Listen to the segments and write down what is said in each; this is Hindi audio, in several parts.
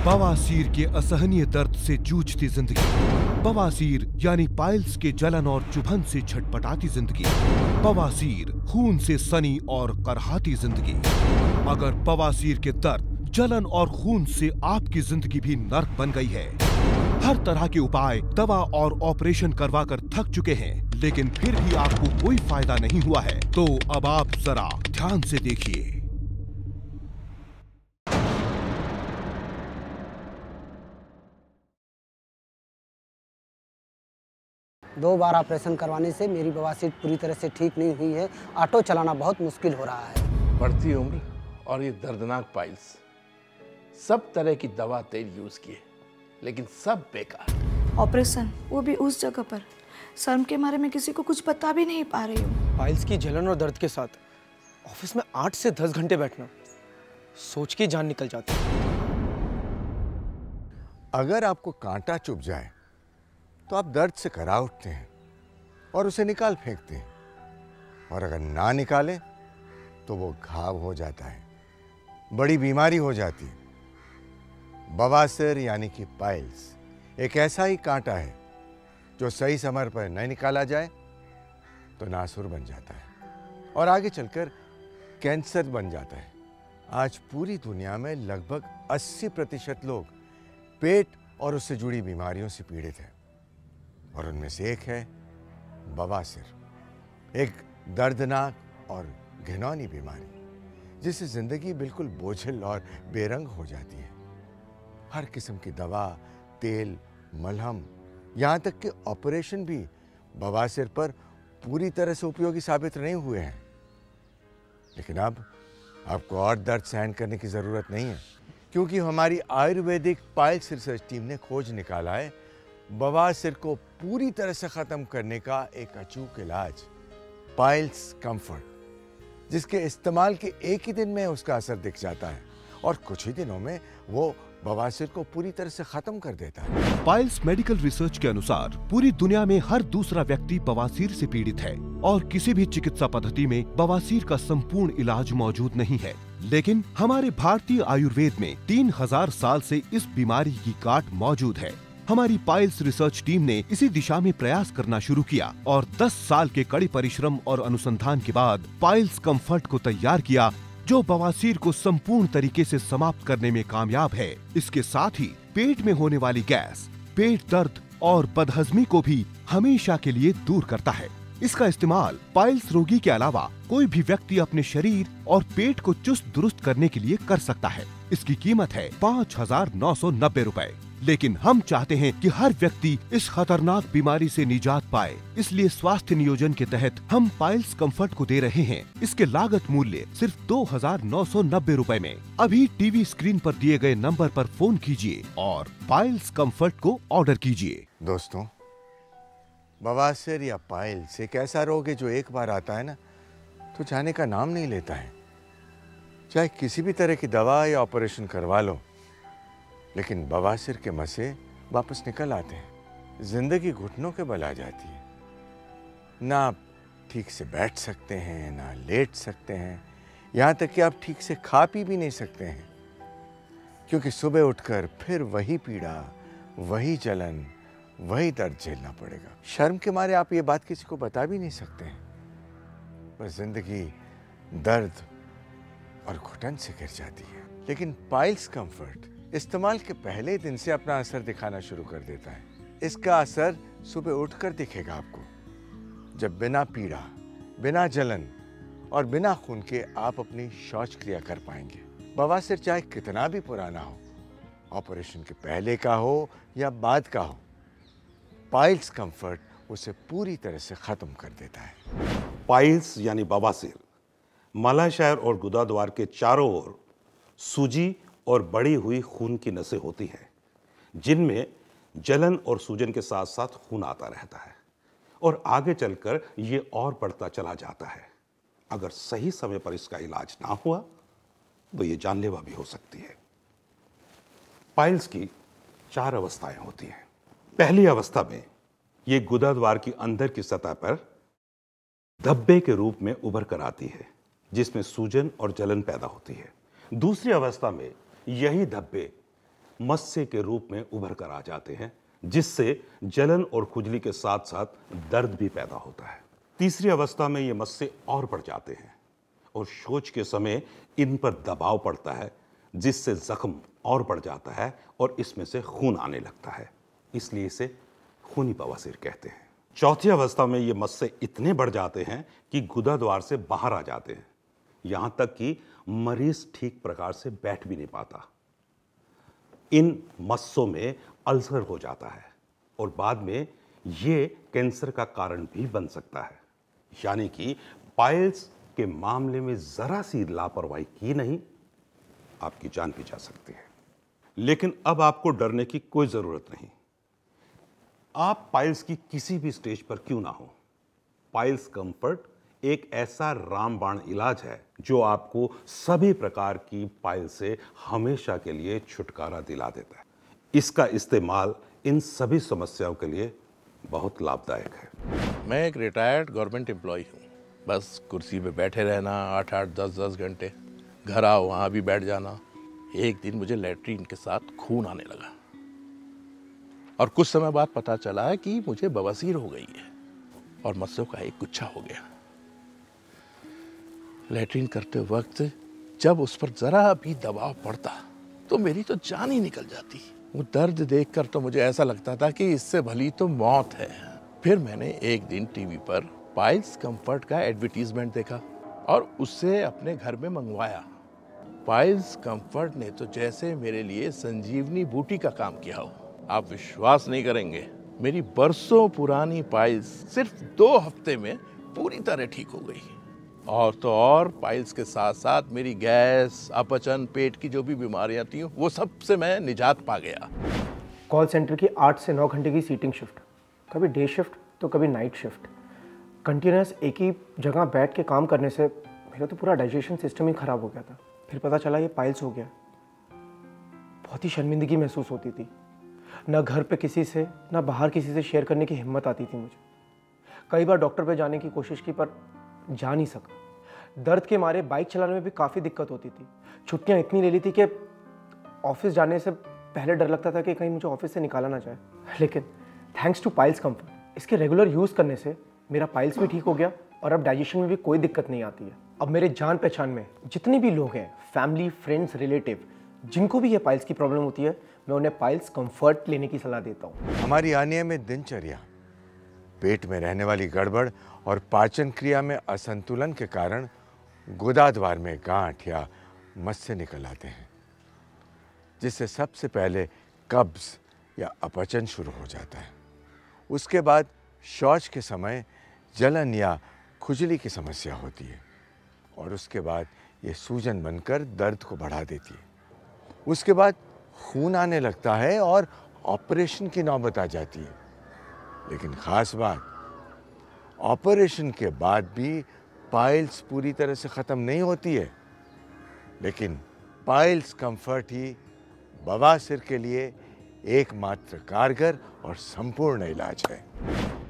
बवासीर के असहनीय दर्द से जूझती जिंदगी। बवासीर यानी पाइल्स के जलन और चुभन से छटपटाती जिंदगी। बवासीर खून से सनी और करहाती जिंदगी। अगर बवासीर के दर्द, जलन और खून से आपकी जिंदगी भी नर्क बन गई है, हर तरह के उपाय, दवा और ऑपरेशन करवाकर थक चुके हैं, लेकिन फिर भी आपको कोई फायदा नहीं हुआ है, तो अब आप जरा ध्यान से देखिए। 2 बार ऑपरेशन करवाने से मेरी बवासीर पूरी तरह से ठीक नहीं हुई है। ऑटो चलाना बहुत मुश्किल हो रहा है। बढ़ती उम्र और ये दर्दनाक पाइल्स, सब तरह की दवा तेल यूज किए, लेकिन सब बेकार। ऑपरेशन, वो भी उस जगह पर। शर्म के मारे मैं किसी को कुछ बता भी नहीं पा रही हूँ। पाइल्स की जलन और दर्द के साथ ऑफिस में 8 से 10 घंटे बैठना, सोच के जान निकल जाती है। अगर आपको कांटा चुभ जाए तो आप दर्द से करा उठते हैं और उसे निकाल फेंकते हैं, और अगर ना निकालें तो वो घाव हो जाता है, बड़ी बीमारी हो जाती है। बवासीर यानी कि पाइल्स एक ऐसा ही कांटा है जो सही समय पर नहीं निकाला जाए तो नासुर बन जाता है और आगे चलकर कैंसर बन जाता है। आज पूरी दुनिया में लगभग 80% लोग पेट और उससे जुड़ी बीमारियों से पीड़ित हैं, और उनमें से एक है बवासीर, एक दर्दनाक और घिनौनी बीमारी जिससे जिंदगी बिल्कुल बोझिल और बेरंग हो जाती है। हर किस्म की दवा, तेल, मलहम, यहाँ तक कि ऑपरेशन भी बवासीर पर पूरी तरह से उपयोगी साबित नहीं हुए हैं। लेकिन अब आपको और दर्द सहन करने की ज़रूरत नहीं है, क्योंकि हमारी आयुर्वेदिक पाइल्स रिसर्च टीम ने खोज निकाला है बवासीर को पूरी तरह से ख़त्म करने का एक अचूक इलाज, पाइल्स कंफर्ट, जिसके इस्तेमाल के एक ही दिन में उसका असर दिख जाता है और कुछ ही दिनों में वो बवासीर को पूरी तरह से खत्म कर देता है। पाइल्स मेडिकल रिसर्च के अनुसार पूरी दुनिया में हर दूसरा व्यक्ति बवासीर से पीड़ित है और किसी भी चिकित्सा पद्धति में बवासीर का संपूर्ण इलाज मौजूद नहीं है। लेकिन हमारे भारतीय आयुर्वेद में 3000 साल से इस बीमारी की गांठ मौजूद है। हमारी पाइल्स रिसर्च टीम ने इसी दिशा में प्रयास करना शुरू किया और 10 साल के कड़ी परिश्रम और अनुसंधान के बाद पाइल्स कंफर्ट को तैयार किया, जो बवासीर को संपूर्ण तरीके से समाप्त करने में कामयाब है। इसके साथ ही पेट में होने वाली गैस, पेट दर्द और बदहजमी को भी हमेशा के लिए दूर करता है। इसका इस्तेमाल पाइल्स रोगी के अलावा कोई भी व्यक्ति अपने शरीर और पेट को चुस्त दुरुस्त करने के लिए कर सकता है। इसकी कीमत है 5,990 रुपए। लेकिन हम चाहते हैं कि हर व्यक्ति इस खतरनाक बीमारी से निजात पाए, इसलिए स्वास्थ्य नियोजन के तहत हम पाइल्स कंफर्ट को दे रहे हैं। इसके लागत मूल्य सिर्फ 2,990 रुपए में। अभी टीवी स्क्रीन पर दिए गए नंबर पर फोन कीजिए और पाइल्स कंफर्ट को ऑर्डर कीजिए। दोस्तों, बवासीर या पाइल्स एक ऐसा रोग है जो एक बार आता है ना तो जाने का नाम नहीं लेता है। चाहे किसी भी तरह की दवा या ऑपरेशन करवा लो, लेकिन बवासीर के मसे वापस निकल आते हैं। जिंदगी घुटनों के बल आ जाती है। ना आप ठीक से बैठ सकते हैं, ना लेट सकते हैं, यहाँ तक कि आप ठीक से खा पी भी नहीं सकते हैं, क्योंकि सुबह उठकर फिर वही पीड़ा, वही जलन, वही दर्द झेलना पड़ेगा। शर्म के मारे आप ये बात किसी को बता भी नहीं सकते हैं। बस जिंदगी दर्द और घुटन से गिर जाती है। लेकिन पाइल्स कंफर्ट इस्तेमाल के पहले दिन से अपना असर दिखाना शुरू कर देता है। इसका असर सुबह उठकर दिखेगा आपको, जब बिना पीड़ा, बिना जलन और बिना खून के आप अपनी शौच क्रिया कर पाएंगे। बवासीर चाहे कितना भी पुराना हो, ऑपरेशन के पहले का हो या बाद का हो, पाइल्स कंफर्ट उसे पूरी तरह से खत्म कर देता है। पाइल्स यानी बवासीर मलाशय और गुदा द्वार के चारों ओर सूजी और बढ़ी हुई खून की नसें होती हैं, जिनमें जलन और सूजन के साथ साथ खून आता रहता है और आगे चलकर ये और बढ़ता चला जाता है। अगर सही समय पर इसका इलाज ना हुआ तो ये जानलेवा भी हो सकती है। पाइल्स की 4 अवस्थाएं होती हैं। पहली अवस्था में ये गुदा द्वार की अंदर की सतह पर धब्बे के रूप में उभर कर आती है, जिसमें सूजन और जलन पैदा होती है। दूसरी अवस्था में यही धब्बे मस्से के रूप में उभर कर आ जाते हैं, जिससे जलन और खुजली के साथ साथ दर्द भी पैदा होता है। तीसरी अवस्था में ये मस्से और बढ़ जाते हैं और शौच के समय इन पर दबाव पड़ता है, जिससे जख्म और बढ़ जाता है और इसमें से खून आने लगता है, इसलिए इसे खूनी बवासीर कहते हैं। चौथी अवस्था में ये मस्से इतने बढ़ जाते हैं कि गुदा द्वार से बाहर आ जाते हैं, यहां तक कि मरीज ठीक प्रकार से बैठ भी नहीं पाता। इन मस्सों में अल्सर हो जाता है और बाद में ये कैंसर का कारण भी बन सकता है। यानी कि पाइल्स के मामले में जरा सी लापरवाही की नहीं, आपकी जान भी जा सकती है। लेकिन अब आपको डरने की कोई जरूरत नहीं। आप पाइल्स की किसी भी स्टेज पर क्यों ना हो, पाइल्स कंफर्ट एक ऐसा रामबाण इलाज है जो आपको सभी प्रकार की पाइल से हमेशा के लिए छुटकारा दिला देता है। इसका इस्तेमाल इन सभी समस्याओं के लिए बहुत लाभदायक है। मैं एक रिटायर्ड गवर्नमेंट एम्प्लॉय हूँ। बस कुर्सी पे बैठे रहना 8-8, 10-10 घंटे, घर आओ वहाँ भी बैठ जाना। एक दिन मुझे लैट्रीन के साथ खून आने लगा और कुछ समय बाद पता चला कि मुझे बवासीर हो गई है और मस्सों का एक गुच्छा हो गया। लैट्रीन करते वक्त जब उस पर जरा भी दबाव पड़ता तो मेरी तो जान ही निकल जाती। वो दर्द देखकर तो मुझे ऐसा लगता था कि इससे भली तो मौत है। फिर मैंने एक दिन टीवी पर पाइल्स कंफर्ट का एडवर्टीजमेंट देखा और उससे अपने घर में मंगवाया। पाइल्स कंफर्ट ने तो जैसे मेरे लिए संजीवनी बूटी का काम किया हो। आप विश्वास नहीं करेंगे, मेरी बरसों पुरानी पाइल्स सिर्फ 2 हफ्ते में पूरी तरह ठीक हो गई। और तो और पाइल्स के साथ साथ मेरी गैस, अपचन, पेट की जो भी बीमारियां थी वो सब से मैं निजात पा गया। कॉल सेंटर की 8 से 9 घंटे की सीटिंग शिफ्ट, कभी डे शिफ्ट तो कभी नाइट शिफ्ट, कंटिन्यूस एक ही जगह बैठ के काम करने से मेरा तो पूरा डाइजेशन सिस्टम ही ख़राब हो गया था। फिर पता चला ये पाइल्स हो गया। बहुत ही शर्मिंदगी महसूस होती थी। ना घर पे किसी से, ना बाहर किसी से शेयर करने की हिम्मत आती थी मुझे। कई बार डॉक्टर पे जाने की कोशिश की पर जा नहीं सका। दर्द के मारे बाइक चलाने में भी काफ़ी दिक्कत होती थी। छुट्टियां इतनी ले ली थी कि ऑफिस जाने से पहले डर लगता था कि कहीं मुझे ऑफिस से निकाला ना जाए। लेकिन थैंक्स टू पाइल्स कंफर्ट, इसके रेगुलर यूज़ करने से मेरा पाइल्स भी ठीक हो गया और अब डाइजेशन में भी कोई दिक्कत नहीं आती है। अब मेरे जान पहचान में जितने भी लोग हैं, फैमिली, फ्रेंड्स, रिलेटिव, जिनको भी ये पाइल्स की प्रॉब्लम होती है, मैं उन्हें पाइल्स कंफर्ट लेने की सलाह देता हूँ। हमारी अनियमित दिनचर्या, पेट में रहने वाली गड़बड़ और पाचन क्रिया में असंतुलन के कारण गुदाद्वार में गांठ या मस्से निकल आते हैं, जिससे सबसे पहले कब्ज या अपचन शुरू हो जाता है। उसके बाद शौच के समय जलन या खुजली की समस्या होती है और उसके बाद ये सूजन बनकर दर्द को बढ़ा देती है। उसके बाद खून आने लगता है और ऑपरेशन की नौबत आ जाती है। लेकिन ख़ास बात, ऑपरेशन के बाद भी पाइल्स पूरी तरह से ख़त्म नहीं होती है, लेकिन पाइल्स कंफर्ट ही बवासीर के लिए एकमात्र कारगर और संपूर्ण इलाज है।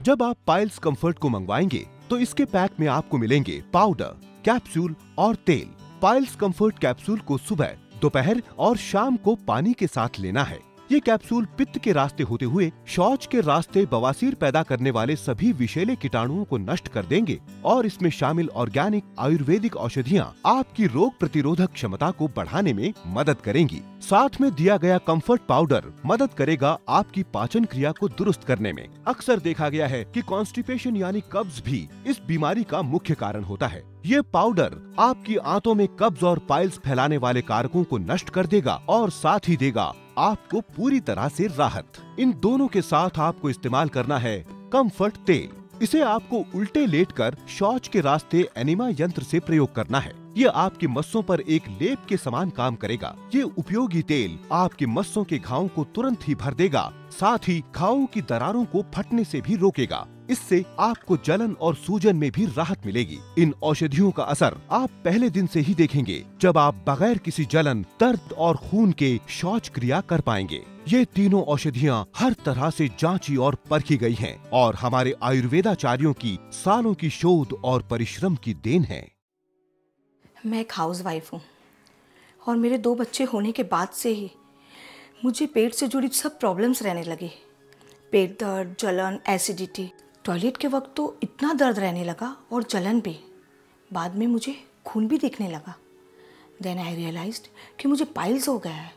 जब आप पाइल्स कंफर्ट को मंगवाएंगे तो इसके पैक में आपको मिलेंगे पाउडर, कैप्सूल और तेल। पाइल्स कंफर्ट कैप्सूल को सुबह, दोपहर और शाम को पानी के साथ लेना है। ये कैप्सूल पित्त के रास्ते होते हुए शौच के रास्ते बवासीर पैदा करने वाले सभी विषैले कीटाणुओं को नष्ट कर देंगे और इसमें शामिल ऑर्गेनिक आयुर्वेदिक औषधियाँ आपकी रोग प्रतिरोधक क्षमता को बढ़ाने में मदद करेंगी। साथ में दिया गया कंफर्ट पाउडर मदद करेगा आपकी पाचन क्रिया को दुरुस्त करने में। अक्सर देखा गया है कि कॉन्स्टिपेशन यानी कब्ज भी इस बीमारी का मुख्य कारण होता है। ये पाउडर आपकी आंतों में कब्ज और पाइल्स फैलाने वाले कारकों को नष्ट कर देगा और साथ ही देगा आपको पूरी तरह से राहत। इन दोनों के साथ आपको इस्तेमाल करना है कंफर्ट तेल। इसे आपको उल्टे लेटकर शौच के रास्ते एनिमा यंत्र से प्रयोग करना है। ये आपकी मस्सों पर एक लेप के समान काम करेगा। ये उपयोगी तेल आपकी मस्सों के घावों को तुरंत ही भर देगा, साथ ही घावों की दरारों को फटने से भी रोकेगा। इससे आपको जलन और सूजन में भी राहत मिलेगी। इन औषधियों का असर आप पहले दिन से ही देखेंगे, जब आप बगैर किसी जलन, दर्द और खून के शौच क्रिया कर पाएंगे। ये तीनों औषधियाँ हर तरह से जांची और परखी गई हैं और हमारे आयुर्वेदाचार्यों की सालों की शोध और परिश्रम की देन है। मैं एक हाउसवाइफ हूँ और मेरे 2 बच्चे होने के बाद से ही मुझे पेट से जुड़ी सब प्रॉब्लम्स रहने लगी। पेट दर्द, जलन, एसिडिटी। टॉयलेट के वक्त तो इतना दर्द रहने लगा और जलन भी। बाद में मुझे खून भी दिखने लगा। देन आई रियलाइज्ड कि मुझे पाइल्स हो गया है।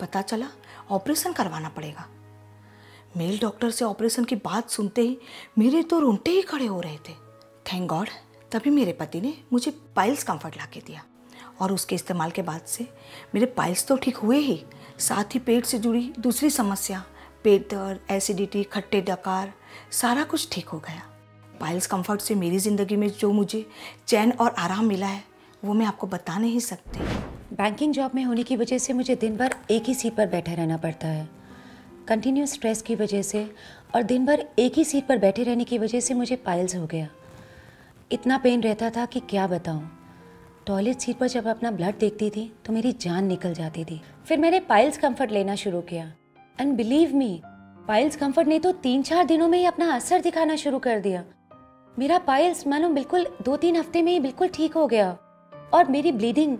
पता चला ऑपरेशन करवाना पड़ेगा। मेल डॉक्टर से ऑपरेशन की बात सुनते ही मेरे तो रोंगटे ही खड़े हो रहे थे। थैंक गॉड तभी मेरे पति ने मुझे पाइल्स कम्फर्ट ला के दिया और उसके इस्तेमाल के बाद से मेरे पाइल्स तो ठीक हुए ही, साथ ही पेट से जुड़ी दूसरी समस्या, पेट दर्द, एसिडिटी, खट्टे डकार, सारा कुछ ठीक हो गया। पाइल्स कम्फर्ट से मेरी ज़िंदगी में जो मुझे चैन और आराम मिला है वो मैं आपको बता नहीं सकती। बैंकिंग जॉब में होने की वजह से मुझे दिन भर एक ही सीट पर बैठे रहना पड़ता है। कंटिन्यूस स्ट्रेस की वजह से और दिन भर एक ही सीट पर बैठे रहने की वजह से मुझे पाइल्स हो गया। इतना पेन रहता था कि क्या बताऊं। टॉयलेट सीट पर जब अपना ब्लड देखती थी तो मेरी जान निकल जाती थी। फिर मैंने पाइल्स कम्फर्ट लेना शुरू किया and believe me, piles comfort ने तो 3-4 दिनों में ही अपना असर दिखाना शुरू कर दिया। मेरा पाइल्स मानो बिल्कुल 2-3 हफ्ते में ही बिल्कुल ठीक हो गया और मेरी ब्लीडिंग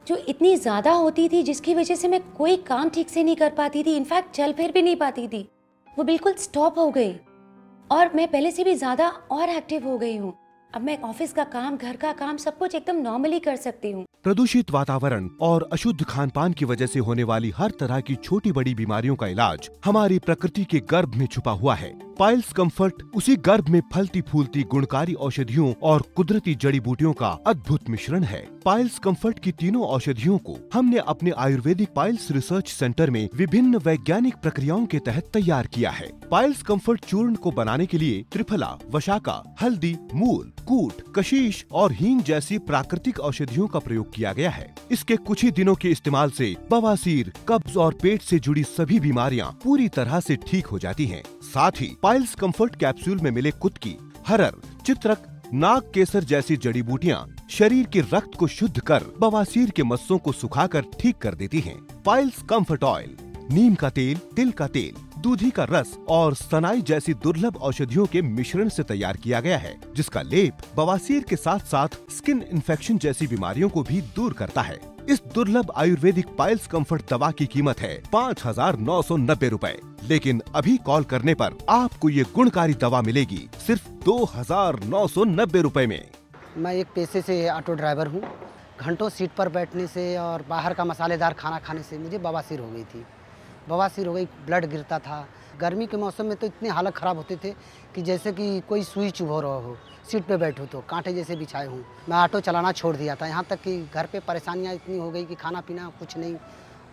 जो इतनी ज़्यादा होती थी जिसकी वजह से मैं कोई काम ठीक से नहीं कर पाती थी, इनफैक्ट चल फिर भी नहीं पाती थी, वो बिल्कुल स्टॉप हो गई और मैं पहले से भी ज़्यादा और एक्टिव हो गई हूँ। अब मैं ऑफिस का काम, घर का काम सब कुछ एकदम नॉर्मली कर सकती हूँ। प्रदूषित वातावरण और अशुद्ध खान पान की वजह से होने वाली हर तरह की छोटी बड़ी बीमारियों का इलाज हमारी प्रकृति के गर्भ में छुपा हुआ है। पाइल्स कम्फर्ट उसी गर्भ में फलती फूलती गुणकारी औषधियों और कुदरती जड़ी बूटियों का अद्भुत मिश्रण है। पाइल्स कम्फर्ट की तीनों औषधियों को हमने अपने आयुर्वेदिक पाइल्स रिसर्च सेंटर में विभिन्न वैज्ञानिक प्रक्रियाओं के तहत तैयार किया है। पाइल्स कम्फर्ट चूर्ण को बनाने के लिए त्रिफला, वशाका, हल्दी, मूल, कूट, कशीश और हींग जैसी प्राकृतिक औषधियों का प्रयोग किया गया है। इसके कुछ ही दिनों के इस्तेमाल से बवासीर, कब्ज और पेट से जुड़ी सभी बीमारियां पूरी तरह से ठीक हो जाती हैं। साथ ही पाइल्स कम्फर्ट कैप्सूल में मिले कुत्की, हरर, चित्रक, नाग केसर जैसी जड़ी बूटियां शरीर के रक्त को शुद्ध कर बवासीर के मस्सों को सुखाकर ठीक कर देती हैं। पाइल्स कम्फर्ट ऑयल नीम का तेल, तिल का तेल, दूधी का रस और सनाई जैसी दुर्लभ औषधियों के मिश्रण से तैयार किया गया है, जिसका लेप बवासीर के साथ साथ स्किन इन्फेक्शन जैसी बीमारियों को भी दूर करता है। इस दुर्लभ आयुर्वेदिक पाइल्स कम्फर्ट दवा की कीमत है 5,990 रुपए, लेकिन अभी कॉल करने पर आपको ये गुणकारी दवा मिलेगी सिर्फ 2,990 रुपए में। मैं एक पेशे से ऑटो ड्राइवर हूँ। घंटों सीट पर बैठने से और बाहर का मसालेदार खाना खाने से मुझे बवासीर हो गई थी। बवासीर हो गई, ब्लड गिरता था। गर्मी के मौसम में तो इतने हालत ख़राब होते थे कि जैसे कि कोई सुई चुभ रहा हो, सीट पे बैठो तो कांटे जैसे बिछाए हूँ। मैं ऑटो चलाना छोड़ दिया था, यहाँ तक कि घर पे परेशानियाँ इतनी हो गई कि खाना पीना कुछ नहीं।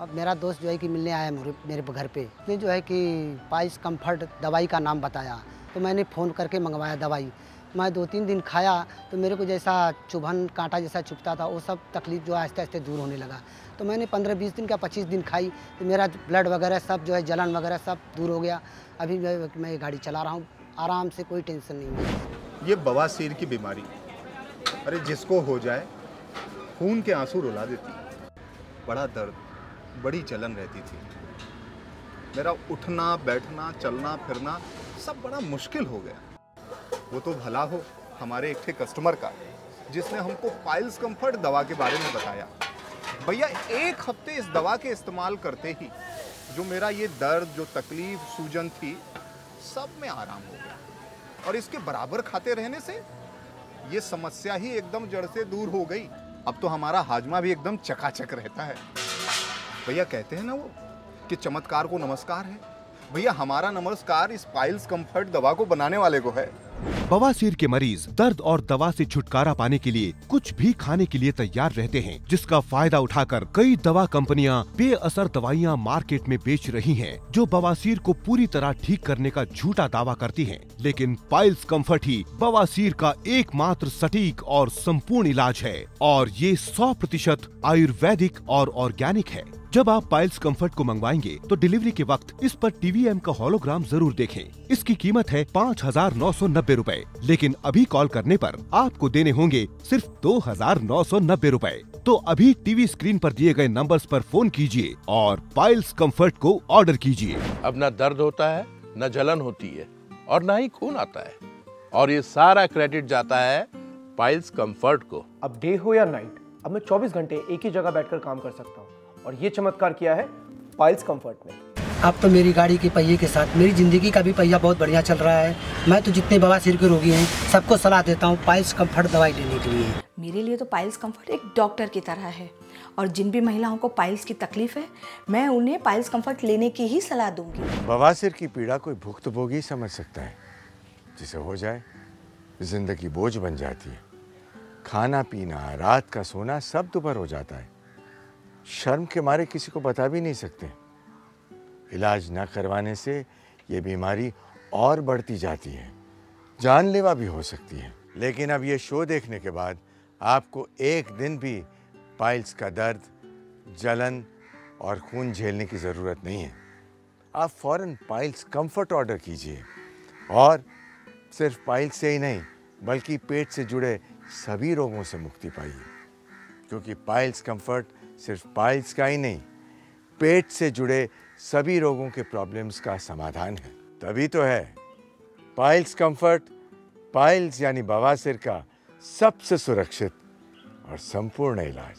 अब मेरा दोस्त जो है कि मिलने आया मेरे घर पे, उसने जो है कि पाइल्स कम्फर्ट दवाई का नाम बताया, तो मैंने फ़ोन करके मंगवाया दवाई। मैं 2-3 दिन खाया तो मेरे को जैसा चुभन, कांटा जैसा चुभता था, वो सब तकलीफ जो आहिस्ते आहिस्ते दूर होने लगा। तो मैंने 15-20 दिन का 25 दिन खाई तो मेरा ब्लड वगैरह सब जो है, जलन वगैरह सब दूर हो गया। अभी मैं गाड़ी चला रहा हूँ आराम से, कोई टेंशन नहीं है। ये बवासीर की बीमारी, अरे जिसको हो जाए खून के आंसू रुला देती। बड़ा दर्द, बड़ी जलन रहती थी। मेरा उठना बैठना, चलना फिरना सब बड़ा मुश्किल हो गया। वो तो भला हो हमारे एक थे कस्टमर का, जिसने हमको पाइल्स कम्फर्ट दवा के बारे में बताया। भैया 1 हफ्ते इस दवा के इस्तेमाल करते ही जो मेरा ये दर्द, जो तकलीफ, सूजन थी, सब में आराम हो गया। और इसके बराबर खाते रहने से ये समस्या ही एकदम जड़ से दूर हो गई। अब तो हमारा हाजमा भी एकदम चकाचक रहता है। भैया कहते हैं ना वो कि चमत्कार को नमस्कार है। भैया हमारा नमस्कार इस पाइल्स कम्फर्ट दवा को बनाने वाले को है। बवासीर के मरीज दर्द और दवा से छुटकारा पाने के लिए कुछ भी खाने के लिए तैयार रहते हैं, जिसका फायदा उठाकर कई दवा कंपनियां बेअसर दवाइयां मार्केट में बेच रही हैं, जो बवासीर को पूरी तरह ठीक करने का झूठा दावा करती हैं। लेकिन पाइल्स कम्फर्ट ही बवासीर का एकमात्र सटीक और संपूर्ण इलाज है, और ये 100% आयुर्वेदिक और ऑर्गेनिक है। जब आप पाइल्स कम्फर्ट को मंगवाएंगे तो डिलीवरी के वक्त इस पर TVM का होलोग्राम जरूर देखें। इसकी कीमत है 5,990 रुपए, लेकिन अभी कॉल करने पर आपको देने होंगे सिर्फ 2,990 रुपए। तो अभी टीवी स्क्रीन पर दिए गए नंबर्स पर फोन कीजिए और पाइल्स कम्फर्ट को ऑर्डर कीजिए। अब न दर्द होता है, न जलन होती है और न ही खून आता है, और ये सारा क्रेडिट जाता है पाइल्स कम्फर्ट को। अब डे हो या नाइट, अब मैं 24 घंटे एक ही जगह बैठकर काम कर सकता हूँ, और ये चमत्कार किया है पाइल्स कंफर्ट में। अब तो मेरी गाड़ी के पहिए के साथ मेरी ज़िंदगी का भी पहिया बहुत बढ़िया चल रहा है। मैं तो जितने बवासीर के रोगी हैं सबको सलाह देता हूँ पाइल्स कंफर्ट दवाई लेने के लिए। मेरे लिए तो पाइल्स कंफर्ट एक डॉक्टर की तरह है, और जिन भी महिलाओं को पाइल्स की तकलीफ है मैं उन्हें पाइल्स कंफर्ट लेने की ही सलाह दूंगी। बवासीर की पीड़ा कोई भुक्तभोगी समझ सकता है, जिसे हो जाए जिंदगी बोझ बन जाती है। खाना पीना, रात का सोना सब दुभर हो जाता है। शर्म के मारे किसी को बता भी नहीं सकते। इलाज न करवाने से ये बीमारी और बढ़ती जाती है, जानलेवा भी हो सकती है। लेकिन अब ये शो देखने के बाद आपको एक दिन भी पाइल्स का दर्द, जलन और खून झेलने की ज़रूरत नहीं है। आप फ़ौरन पाइल्स कंफर्ट ऑर्डर कीजिए और सिर्फ पाइल्स से ही नहीं बल्कि पेट से जुड़े सभी रोगों से मुक्ति पाइए, क्योंकि पाइल्स कंफर्ट सिर्फ पाइल्स का ही नहीं, पेट से जुड़े सभी रोगों के प्रॉब्लम्स का समाधान है। तभी तो है पाइल्स कंफर्ट, पाइल्स यानी बवासीर का सबसे सुरक्षित और संपूर्ण इलाज।